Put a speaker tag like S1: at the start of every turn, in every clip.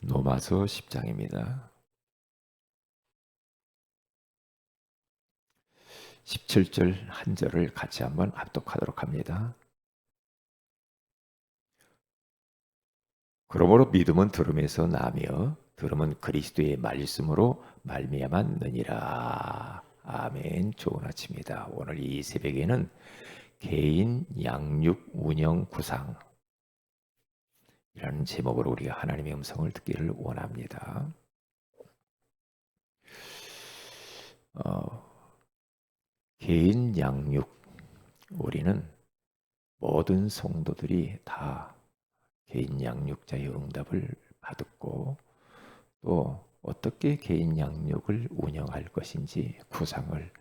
S1: 로마서 10장입니다. 17절 한 절을 같이 한번 합독하도록 합니다. 그러므로 믿음은 들음에서 나며 들음은 그리스도의 말씀으로 말미암았느니라. 아멘. 좋은 아침입니다. 오늘 이 새벽에는 개인 양육 운영 구상이라는 제목으로 우리가 하나님의 음성을 듣기를 원합니다. 개인 양육, 우리는 모든 성도들이 다 개인 양육자의 응답을 받았고 또 어떻게 개인 양육을 운영할 것인지 구상을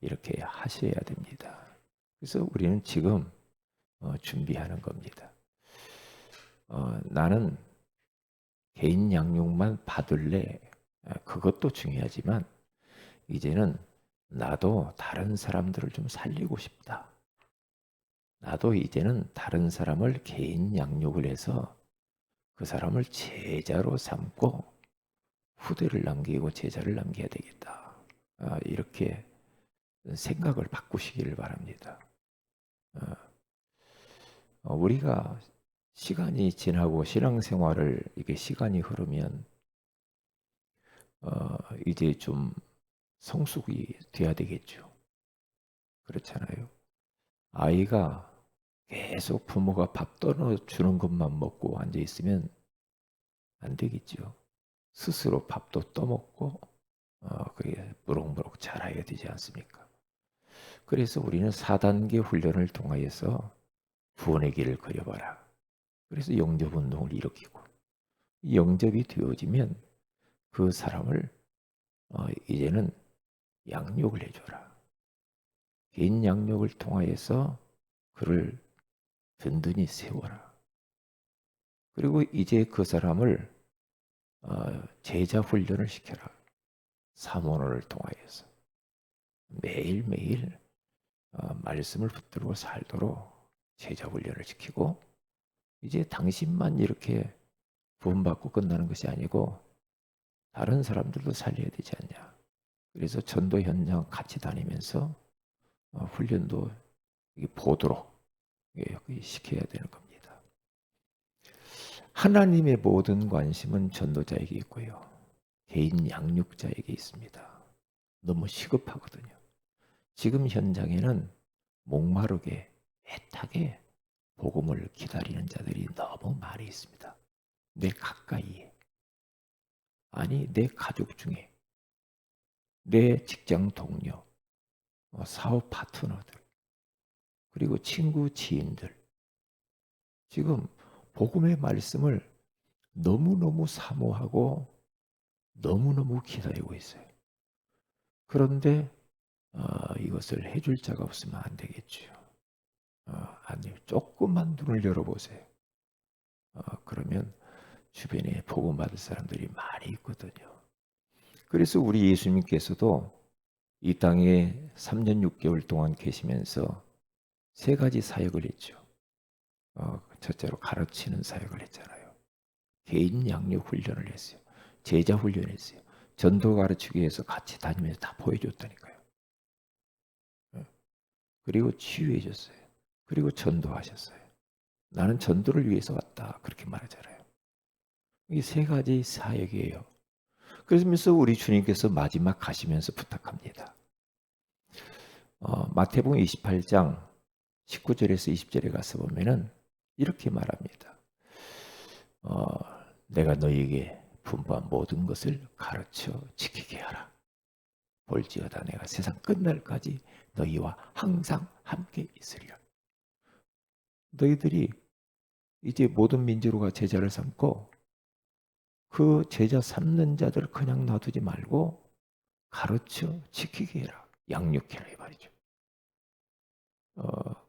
S1: 이렇게 하셔야 됩니다. 그래서 우리는 지금 준비하는 겁니다. 나는 개인 양육만 받을래? 그것도 중요하지만 이제는 나도 다른 사람들을 좀 살리고 싶다. 나도 이제는 다른 사람을 개인 양육을 해서 그 사람을 제자로 삼고 후대를 남기고 제자를 남겨야 되겠다. 이렇게 생각을 바꾸시기를 바랍니다. 우리가 시간이 지나고 신앙생활을 이게 시간이 흐르면 이제 좀 성숙이 돼야 되겠죠. 그렇잖아요. 아이가 계속 부모가 밥 떠주는 것만 먹고 앉아 있으면 안 되겠죠. 스스로 밥도 떠먹고 그게 무럭무럭 자라야 되지 않습니까? 그래서 우리는 4단계 훈련을 통하여서 구원의 길을 그려봐라. 그래서 영접운동을 일으키고 영접이 되어지면 그 사람을 이제는 양육을 해줘라. 개인 양육을 통하여서 그를 든든히 세워라. 그리고 이제 그 사람을 제자 훈련을 시켜라. 사모를 통하여서 매일매일 말씀을 붙들고 살도록 제자 훈련을 시키고 이제 당신만 이렇게 구원받고 끝나는 것이 아니고 다른 사람들도 살려야 되지 않냐. 그래서 전도 현장 같이 다니면서 훈련도 보도록 시켜야 되는 겁니다. 하나님의 모든 관심은 전도자에게 있고요. 개인 양육자에게 있습니다. 너무 시급하거든요. 지금 현장에는 목마르게 애타게 복음을 기다리는 자들이 너무 많이 있습니다. 내 가까이에, 아니 내 가족 중에, 내 직장 동료, 사업 파트너들, 그리고 친구, 지인들, 지금 복음의 말씀을 너무너무 사모하고 너무너무 기다리고 있어요. 그런데 이것을 해줄 자가 없으면 안 되겠죠. 아니, 조금만 눈을 열어보세요. 그러면 주변에 복음 받을 사람들이 많이 있거든요. 그래서 우리 예수님께서도 이 땅에 3년 6개월 동안 계시면서 세 가지 사역을 했죠. 첫째로 가르치는 사역을 했잖아요. 개인 양육 훈련을 했어요. 제자 훈련했어요. 전도 가르치기 위해서 같이 다니면서 다 보여줬다니까요. 그리고 치유해 줬어요. 그리고 전도하셨어요. 나는 전도를 위해서 왔다. 그렇게 말하잖아요. 이 세 가지 사역이에요. 그러면서 우리 주님께서 마지막 가시면서 부탁합니다. 마태복음 28장 19절에서 20절에 가서 보면은 이렇게 말합니다. 내가 너희에게 분부한 모든 것을 가르쳐 지키게 하라. 볼지어다 내가 세상 끝날까지 너희와 항상 함께 있으리라. 너희들이 이제 모든 민족과 제자를 삼고 그 제자 삼는 자들을 그냥 놔두지 말고 가르쳐 지키게 해라. 양육해라 이 말이죠.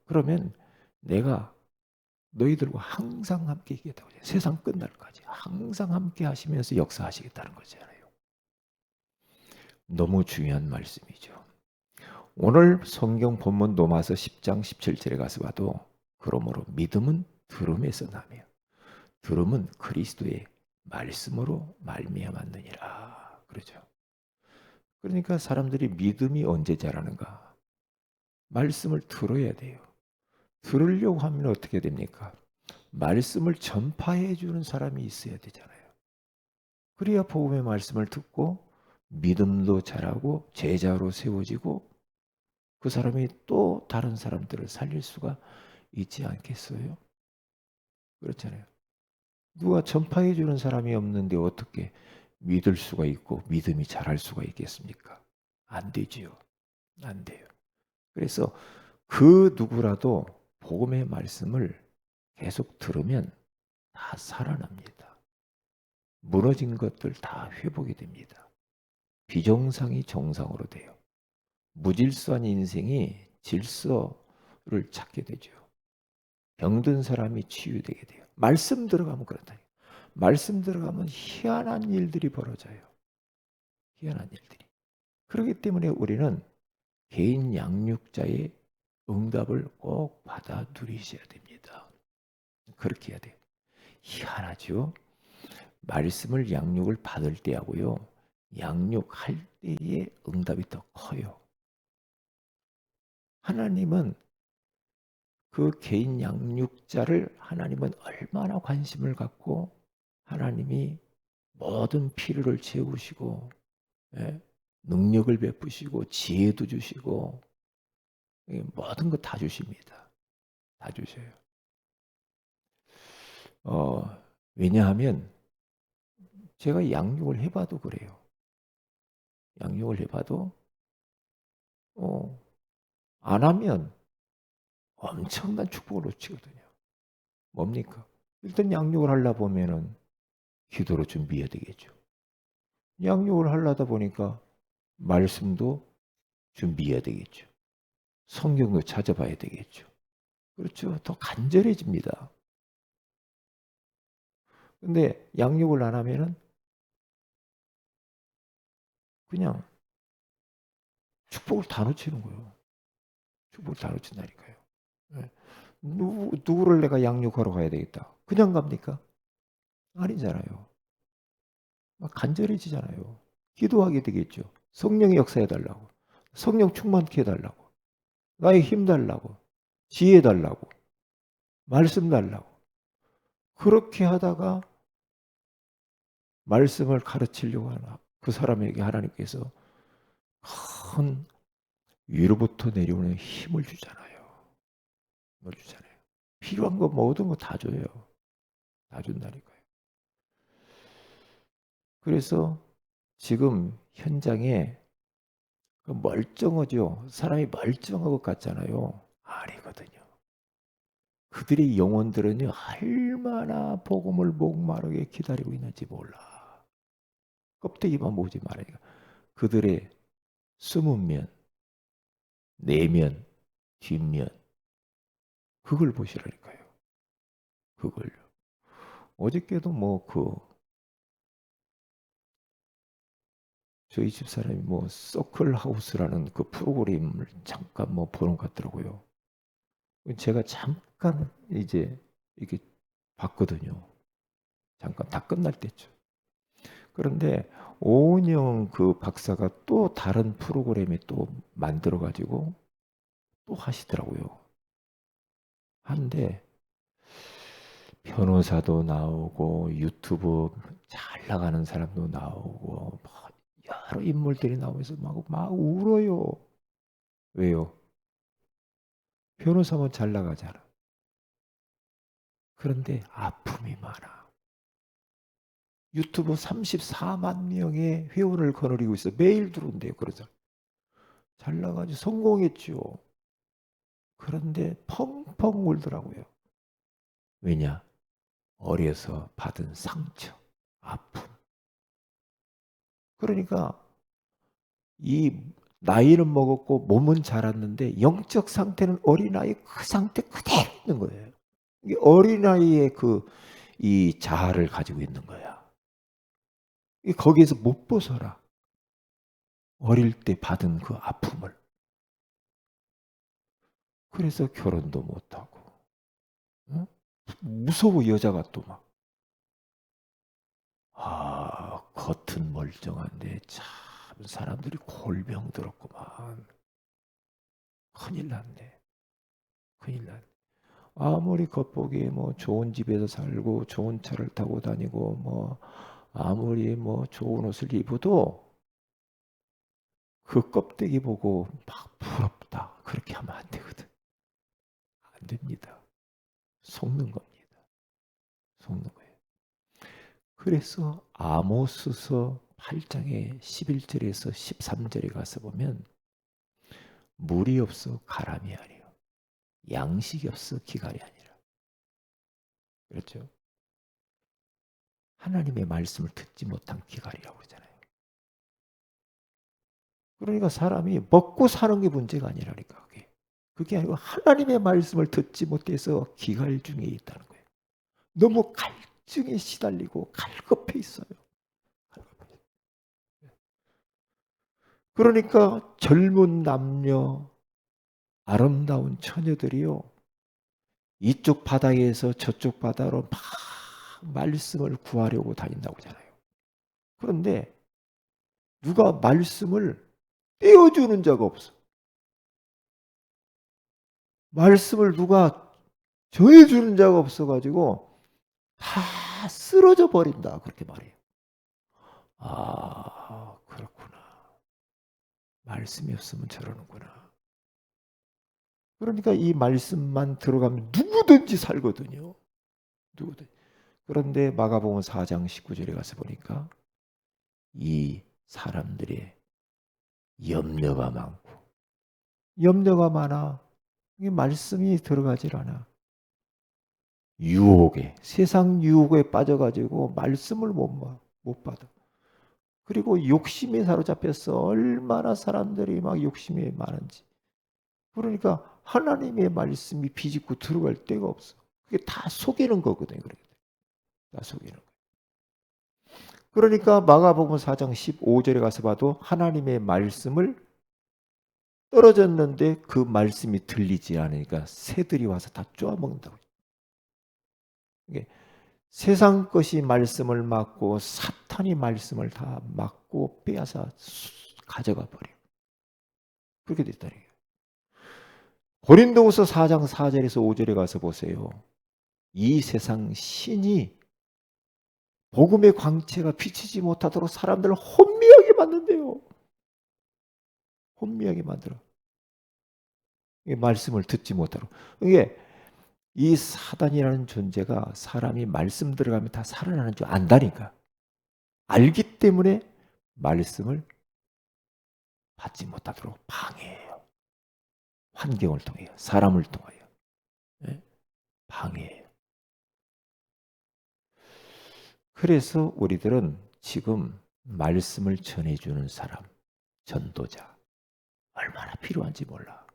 S1: 그러면 내가 너희들과 항상 함께 있겠다고 해요. 세상 끝날까지 항상 함께 하시면서 역사하시겠다는 거잖아요. 너무 중요한 말씀이죠. 오늘 성경 본문 로마서 10장 17절에 가서 봐도 그러므로 믿음은 들음에서 나며 들음은 그리스도의 말씀으로 말미암았느니라. 그러죠. 그러니까 사람들이 믿음이 언제 자라는가? 말씀을 들어야 돼요. 들으려고 하면 어떻게 됩니까? 말씀을 전파해 주는 사람이 있어야 되잖아요. 그래야 복음의 말씀을 듣고 믿음도 자라고 제자로 세워지고 그 사람이 또 다른 사람들을 살릴 수가 있지 않겠어요? 그렇잖아요. 누가 전파해 주는 사람이 없는데 어떻게 믿을 수가 있고 믿음이 자랄 수가 있겠습니까? 안 되지요. 안 돼요. 그래서 그 누구라도 복음의 말씀을 계속 들으면 다 살아납니다. 무너진 것들 다 회복이 됩니다. 비정상이 정상으로 돼요. 무질서한 인생이 질서를 찾게 되죠. 병든 사람이 치유되게 돼요. 말씀 들어가면 그렇다니까. 말씀 들어가면 희한한 일들이 벌어져요. 희한한 일들이. 그렇기 때문에 우리는 개인 양육자의 응답을 꼭 받아 누리셔야 됩니다. 그렇게 해야 돼요. 희한하죠? 말씀을 양육을 받을 때하고요. 양육할 때의 응답이 더 커요. 하나님은 그 개인 양육자를 하나님은 얼마나 관심을 갖고 하나님이 모든 필요를 채우시고 예? 능력을 베푸시고 지혜도 주시고 모든 것 다 주십니다. 다 주셔요. 왜냐하면 제가 양육을 해봐도 그래요. 양육을 해봐도 안 하면 엄청난 축복을 놓치거든요. 뭡니까? 일단 양육을 하려 보면은 기도로 준비해야 되겠죠. 양육을 하려다 보니까 말씀도 준비해야 되겠죠. 성경도 찾아봐야 되겠죠. 그렇죠. 더 간절해집니다. 근데 양육을 안 하면은 그냥 축복을 다 놓치는 거예요. 축복을 다 놓친다니까요. 예. 누구를 내가 양육하러 가야 되겠다. 그냥 갑니까? 아니잖아요. 막 간절해지잖아요. 기도하게 되겠죠. 성령의 역사해 달라고. 성령 충만케 해달라고. 나의 힘 달라고. 지혜 달라고. 말씀 달라고. 그렇게 하다가 말씀을 가르치려고 하나 그 사람에게 하나님께서 큰 위로부터 내려오는 힘을 주잖아요. 힘을 주잖아요. 필요한 거 모든 거 다 줘요. 다 준다니까요. 그래서 지금 현장에 그 멀쩡하죠. 사람이 멀쩡한 것 같잖아요. 아니거든요. 그들의 영혼들은요, 얼마나 복음을 목마르게 기다리고 있는지 몰라. 껍데기만 보지 말아요. 그들의 숨은 면, 내면, 뒷면, 그걸 보시라니까요. 그걸요. 어저께도 저희 집 사람이 서클 하우스라는 그 프로그램을 잠깐 보는 것 같더라고요. 제가 잠깐 이제 이렇게 봤거든요. 잠깐 다 끝날 때쯤. 그런데 오은영 그 박사가 또 다른 프로그램에 또 만들어 가지고 또 하시더라고요. 한데 변호사도 나오고 유튜브 잘 나가는 사람도 나오고 여러 인물들이 나오면서 막 울어요. 왜요? 변호사만 잘 나가잖아. 그런데 아픔이 많아. 유튜브 34만 명의 회원을 거느리고 있어. 매일 들어온대요. 그러죠. 잘 나가지 성공했죠. 그런데 펑펑 울더라고요. 왜냐? 어려서 받은 상처, 아픔. 그러니까 이 나이는 먹었고 몸은 자랐는데 영적 상태는 어린아이 그 상태 그대로 있는 거예요. 이게 어린아이의 이 자아를 가지고 있는 거야. 거기에서 못 벗어나. 어릴 때 받은 그 아픔을. 그래서 결혼도 못하고. 응? 무서워 여자가 또 막. 겉은 멀쩡한데 참 사람들이 골병 들었구만. 큰일 났네. 큰일 났네. 아무리 겉보기에 뭐 좋은 집에서 살고 좋은 차를 타고 다니고 뭐 아무리 뭐 좋은 옷을 입어도 그 껍데기 보고 막 부럽다 그렇게 하면 안 되거든. 안 됩니다. 속는 겁니다. 속는 거예요. 그래서 아모스서 8장의 11절에서 13절에 가서 보면 물이 없어 가람이 아니요 양식이 없어 기갈이 아니라. 그렇죠? 하나님의 말씀을 듣지 못한 기갈이라고 그러잖아요. 그러니까 사람이 먹고 사는 게 문제가 아니라니까. 그게 아니고 하나님의 말씀을 듣지 못해서 기갈 중에 있다는 거예요. 너무 갈증에 시달리고 갈급해 있어요. 그러니까 젊은 남녀, 아름다운 처녀들이요. 이쪽 바다에서 저쪽 바다로 막 말씀을 구하려고 다닌다고 하잖아요. 그런데 누가 말씀을 떼어주는 자가 없어. 말씀을 누가 전해주는 자가 없어가지고 다 쓰러져 버린다. 그렇게 말해요. 아, 그렇구나. 말씀이 없으면 저러는구나. 그러니까 이 말씀만 들어가면 누구든지 살거든요. 누구든지. 그런데 마가복음 4장 19절에 가서 보니까 이 사람들의 염려가 많고 염려가 많아. 이 말씀이 들어가질 않아. 유혹에 세상 유혹에 빠져가지고 말씀을 못 받아. 그리고 욕심에 사로잡혀서 얼마나 사람들이 막 욕심이 많은지. 그러니까 하나님의 말씀이 비집고 들어갈 데가 없어. 그게 다 속이는 거거든요. 다 속이는 거. 그러니까 마가복음 4장 15절에 가서 봐도 하나님의 말씀을 떨어졌는데 그 말씀이 들리지 않으니까 새들이 와서 다 쪼아먹는다고. 이게 세상 것이 말씀을 막고 사탄이 말씀을 다 막고 빼앗아 가져가 버려. 그렇게 됐다는 거예요. 고린도후서 4장 4절에서 5절에 가서 보세요. 이 세상 신이 복음의 광채가 비치지 못하도록 사람들을 혼미하게 만든대요. 혼미하게 만들어. 말씀을 듣지 못하도록. 이게 이 사단이라는 존재가 사람이 말씀 들어가면 다 살아나는 줄 안다니까. 알기 때문에 말씀을 받지 못하도록 방해해요. 환경을 통해요. 사람을 통하여. 네? 방해해요. 그래서 우리들은 지금 말씀을 전해주는 사람, 전도자 얼마나 필요한지 몰라.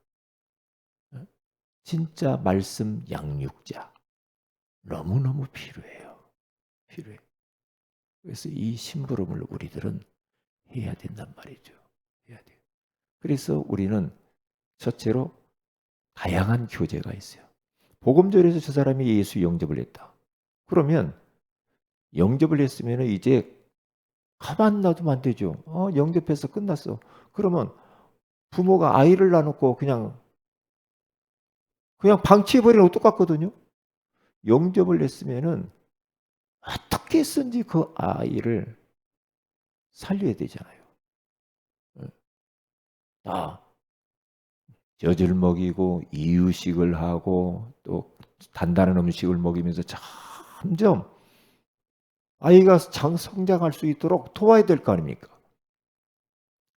S1: 진짜 말씀 양육자 너무너무 필요해요. 필요해. 그래서 이 심부름을 우리들은 해야 된단 말이죠. 해야 돼요. 그래서 우리는 첫째로 다양한 교제가 있어요. 복음절에서 저 사람이 예수 영접을 했다. 그러면 영접을 했으면 이제 가만 놔두면 안 되죠. 영접해서 끝났어. 그러면 부모가 아이를 놔놓고 그냥 방치해버리는 거 똑같거든요. 영접을 했으면은 어떻게 했든지 그 아이를 살려야 되잖아요. 젖을 먹이고 이유식을 하고 또 단단한 음식을 먹이면서 점점 아이가 성장할 수 있도록 도와야 될 거 아닙니까?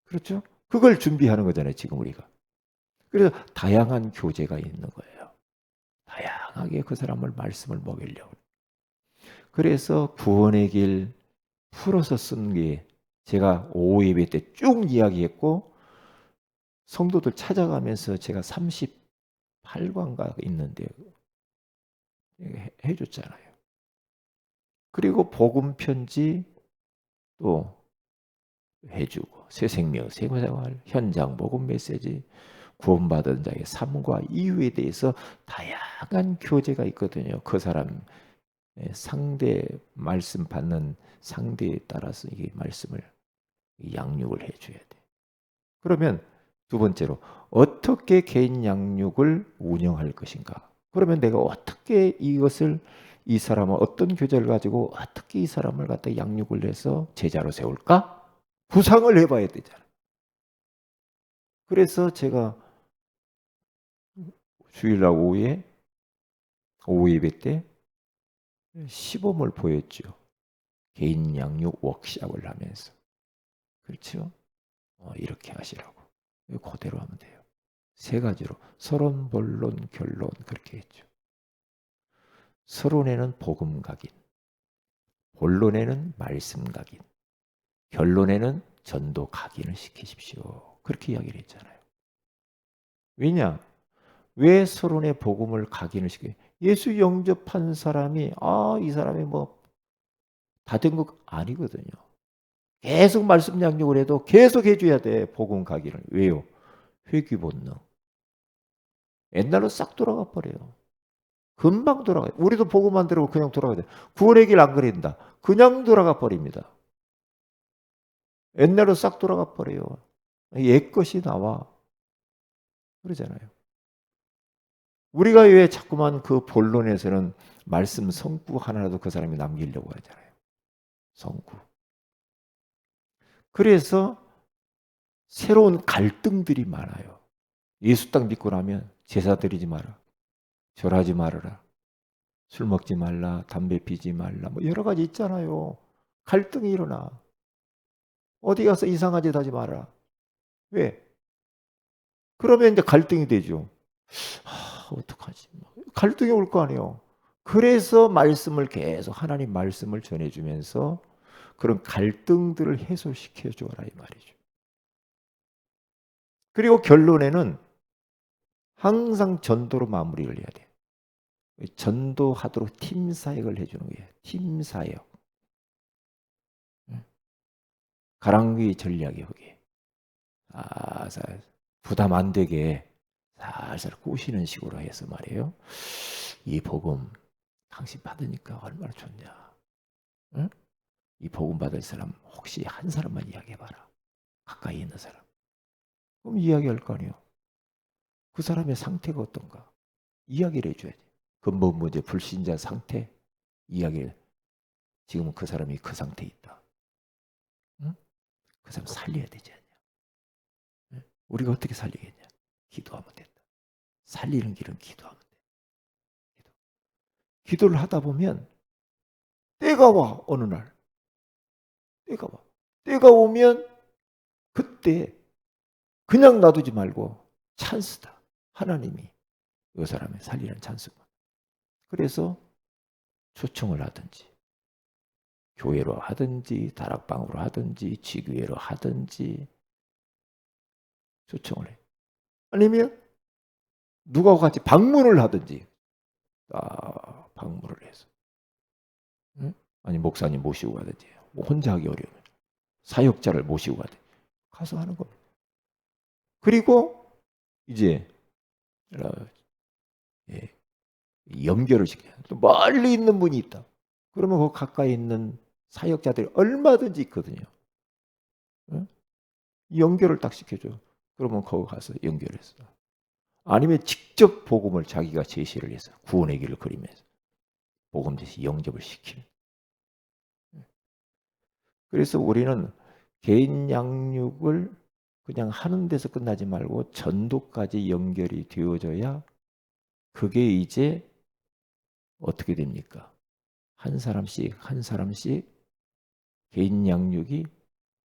S1: 그렇죠? 그걸 준비하는 거잖아요, 지금 우리가. 그래서 다양한 교제가 있는 거예요. 다양하게 그 사람을 말씀을 먹이려고. 그래서 구원의 길 풀어서 쓴 게 제가 오후 예배 때 쭉 이야기했고 성도들 찾아가면서 제가 38관가 있는데 해줬잖아요. 그리고 복음 편지 또 해주고 새생명, 생활, 현장 복음 메시지, 구원받은 자의 삶과 이유에 대해서 다양한 교제가 있거든요. 그 사람 상대 말씀 받는 상대에 따라서 이 말씀을 양육을 해줘야 돼. 그러면 두 번째로 어떻게 개인 양육을 운영할 것인가? 그러면 내가 어떻게 이것을 이 사람은 어떤 교제를 가지고 어떻게 이 사람을 갖다 양육을 해서 제자로 세울까? 구상을 해봐야 되잖아요. 그래서 제가 주일날 오후 예배 때 시범을 보였죠. 개인 양육 워크샵을 하면서. 그렇죠? 이렇게 하시라고. 그대로 하면 돼요. 세 가지로 서론, 본론, 결론 그렇게 했죠. 서론에는 복음 각인, 본론에는 말씀 각인, 결론에는 전도 각인을 시키십시오. 그렇게 이야기를 했잖아요. 왜냐? 왜 서론에 복음을 각인을 시켜요? 예수 영접한 사람이 이 사람이 뭐 다 된 거 아니거든요. 계속 말씀 양육을 해도 계속 해줘야 돼. 복음 각인을. 왜요? 회귀 본능. 옛날로 싹 돌아가 버려요. 금방 돌아가요. 우리도 복음 안 들으고 그냥 돌아가야 돼. 구원의 길 안 그린다. 그냥 돌아가 버립니다. 옛날로 싹 돌아가 버려요. 옛 것이 나와. 그러잖아요. 우리가 왜 자꾸만 그 본론에서는 말씀 성구 하나라도 그 사람이 남기려고 하잖아요. 성구. 그래서 새로운 갈등들이 많아요. 예수 딱 믿고 나면 제사 드리지 마라. 절하지 말아라. 술 먹지 말라. 담배 피지 말라. 뭐 여러 가지 있잖아요. 갈등이 일어나. 어디 가서 이상한 짓 하지 마라. 왜? 그러면 이제 갈등이 되죠. 어떡하지? 갈등이 올 거 아니에요. 그래서 말씀을 계속 하나님 말씀을 전해주면서 그런 갈등들을 해소시켜 줘라 이 말이죠. 그리고 결론에는 항상 전도로 마무리를 해야 돼요. 전도하도록 팀 사역을 해주는 거예요. 팀 사역. 가랑비 전략이에요. 그게. 살살 부담 안 되게 살살 꼬시는 식으로 해서 말이에요. 이 복음 당신 받으니까 얼마나 좋냐. 응? 이 복음 받을 사람 혹시 한 사람만 이야기해봐라. 가까이 있는 사람. 그럼 이야기할 거 아니에요. 그 사람의 상태가 어떤가. 이야기를 해줘야 돼. 근본 문제 불신자 상태 이야기를. 지금은 그 사람이 그 상태에 있다. 응? 그 사람 살려야 되지 않냐. 응? 우리가 어떻게 살리겠냐. 기도하면 된다. 살리는 길은 기도하면 돼. 기도를 하다 보면 때가 와. 어느 날. 때가 와. 때가 오면 그때 그냥 놔두지 말고 찬스다. 하나님이 이 사람을 살리는 찬스다. 그래서 초청을 하든지 교회로 하든지 다락방으로 하든지 지교회로 하든지 초청을 해. 아니면 누가 같이 방문을 하든지 방문을 해서 응? 아니 목사님 모시고 가든지 뭐 혼자 하기 어려우면 사역자를 모시고 가든지 가서 하는 겁니다. 그리고 이제 연결을 시켜요. 또 멀리 있는 분이 있다. 그러면 그 가까이 있는 사역자들이 얼마든지 있거든요. 응? 연결을 딱 시켜줘. 그러면 거기 가서 연결해서. 아니면 직접 복음을 자기가 제시를 해서 구원의 길을 그리면서 복음 제시 영접을 시키는. 그래서 우리는 개인 양육을 그냥 하는 데서 끝나지 말고 전도까지 연결이 되어져야 그게 이제 어떻게 됩니까? 한 사람씩 한 사람씩 개인 양육이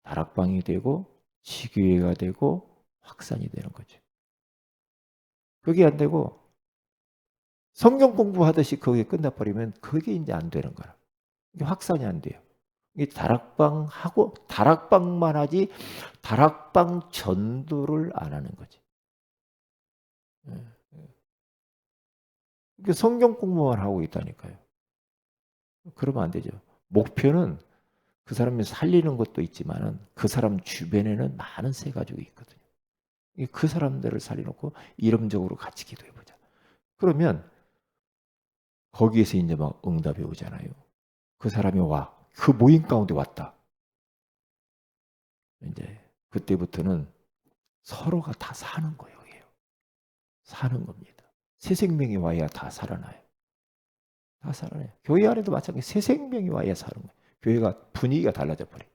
S1: 다락방이 되고 지교회가 되고 확산이 되는 거죠. 그게 안 되고 성경 공부하듯이 그게 끝나버리면 그게 이제 안 되는 거라. 이게 확산이 안 돼요. 이 다락방하고 다락방만 하지 다락방 전도를 안 하는 거지. 이게 성경 공부만 하고 있다니까요. 그러면 안 되죠. 목표는 그 사람을 살리는 것도 있지만은 그 사람 주변에는 많은 새 가족이 있거든요. 그 사람들을 살려놓고 이름적으로 같이 기도해보자. 그러면 거기에서 이제 막 응답이 오잖아요. 그 사람이 와. 그 모임 가운데 왔다. 이제 그때부터는 서로가 다 사는 거예요. 사는 겁니다. 새 생명이 와야 다 살아나요. 다 살아나요. 교회 안에도 마찬가지. 새 생명이 와야 사는 거예요. 교회가 분위기가 달라져 버려요.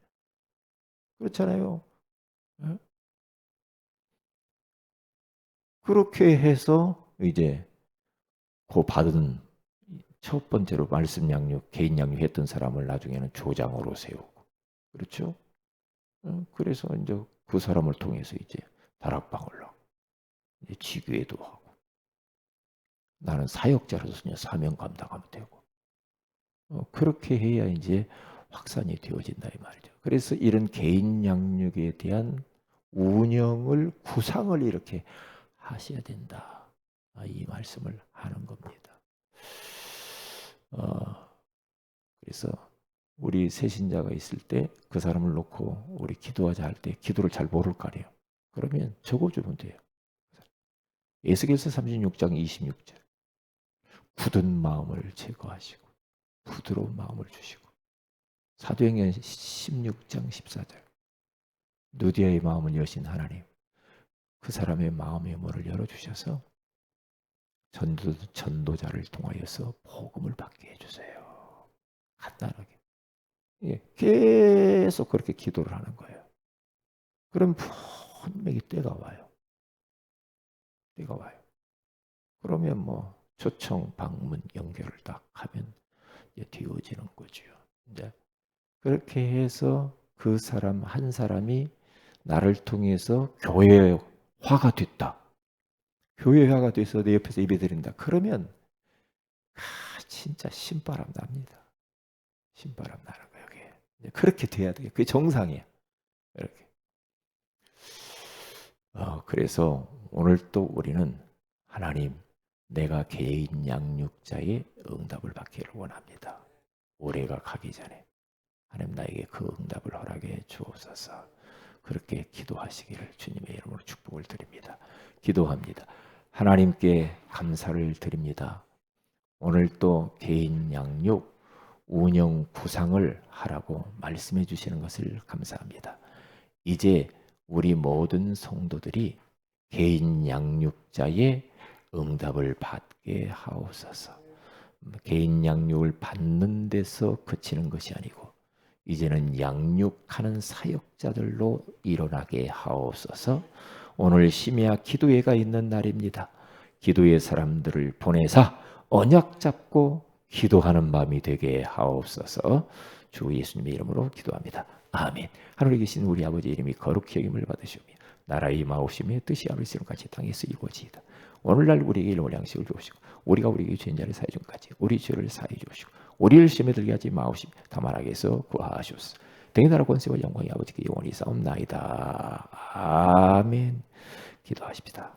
S1: 그렇잖아요. 예? 그렇게 해서 이제 그 받은 첫 번째로 말씀 양육, 개인 양육했던 사람을 나중에는 조장으로 세우고, 그렇죠? 그래서 이제 그 사람을 통해서 이제 다락방을 하고, 이제 지교회도 하고, 나는 사역자로서 그냥 사명 감당하면 되고, 그렇게 해야 이제 확산이 되어진다 이 말이죠. 그래서 이런 개인 양육에 대한 운영을 구상을 이렇게 하셔야 된다. 이 말씀을 하는 겁니다. 그래서 우리 새신자가 있을 때 그 사람을 놓고 우리 기도하자 할 때 기도를 잘 모를 거 아니에요. 그러면 적어주면 돼요. 에스겔서 36장 26절 굳은 마음을 제거하시고 부드러운 마음을 주시고, 사도행전 16장 14절 누디아의 마음을 여신 하나님, 그 사람의 마음의 문을 열어주셔서 전도자를 통하여서 복음을 받게 해주세요. 간단하게. 예, 계속 그렇게 기도를 하는 거예요. 그럼 분명히 때가 와요. 때가 와요. 그러면 뭐 초청, 방문, 연결을 딱 하면 이제 되어지는 거죠. 이제 그렇게 해서 그 사람 한 사람이 나를 통해서 교회화가 됐다. 교회화가 돼서 내 옆에서 예배드린다. 그러면 진짜 신바람 납니다. 신바람 나는 거예요. 그게. 그렇게 돼야 돼요. 그게 정상이에요. 이렇게. 그래서 오늘 또 우리는 하나님, 내가 개인 양육자의 응답을 받기를 원합니다. 올해가 가기 전에 하나님 나에게 그 응답을 허락해 주옵소서. 그렇게 기도하시기를 주님의 이름으로 축복을 드립니다. 기도합니다. 하나님께 감사를 드립니다. 오늘 또 개인 양육 운영 구상을 하라고 말씀해 주시는 것을 감사합니다. 이제 우리 모든 성도들이 개인 양육자의 응답을 받게 하옵소서. 개인 양육을 받는 데서 그치는 것이 아니고 이제는 양육하는 사역자들로 일어나게 하옵소서. 오늘 심야 기도회가 있는 날입니다. 기도의 사람들을 보내사 언약 잡고 기도하는 마음이 되게 하옵소서. 주 예수님의 이름으로 기도합니다. 아멘. 하늘에 계신 우리 아버지 이름이 거룩히 여김을 받으시오며 나라의 마오심의 뜻이 아버지처럼 같이 땅에서 이루어지이다. 오늘날 우리에게 일용할 양식을 주옵시고 우리가 우리에게 죄인 자를 사해 준 같이 우리 죄를 사해 주옵시고 우리를 시험에 들게 하지 마옵시며 다만 악에서 구하시옵소서. 등의 나라 권세와 영광이 아버지께 영원히 싸움나이다. 아멘. 기도하십시다.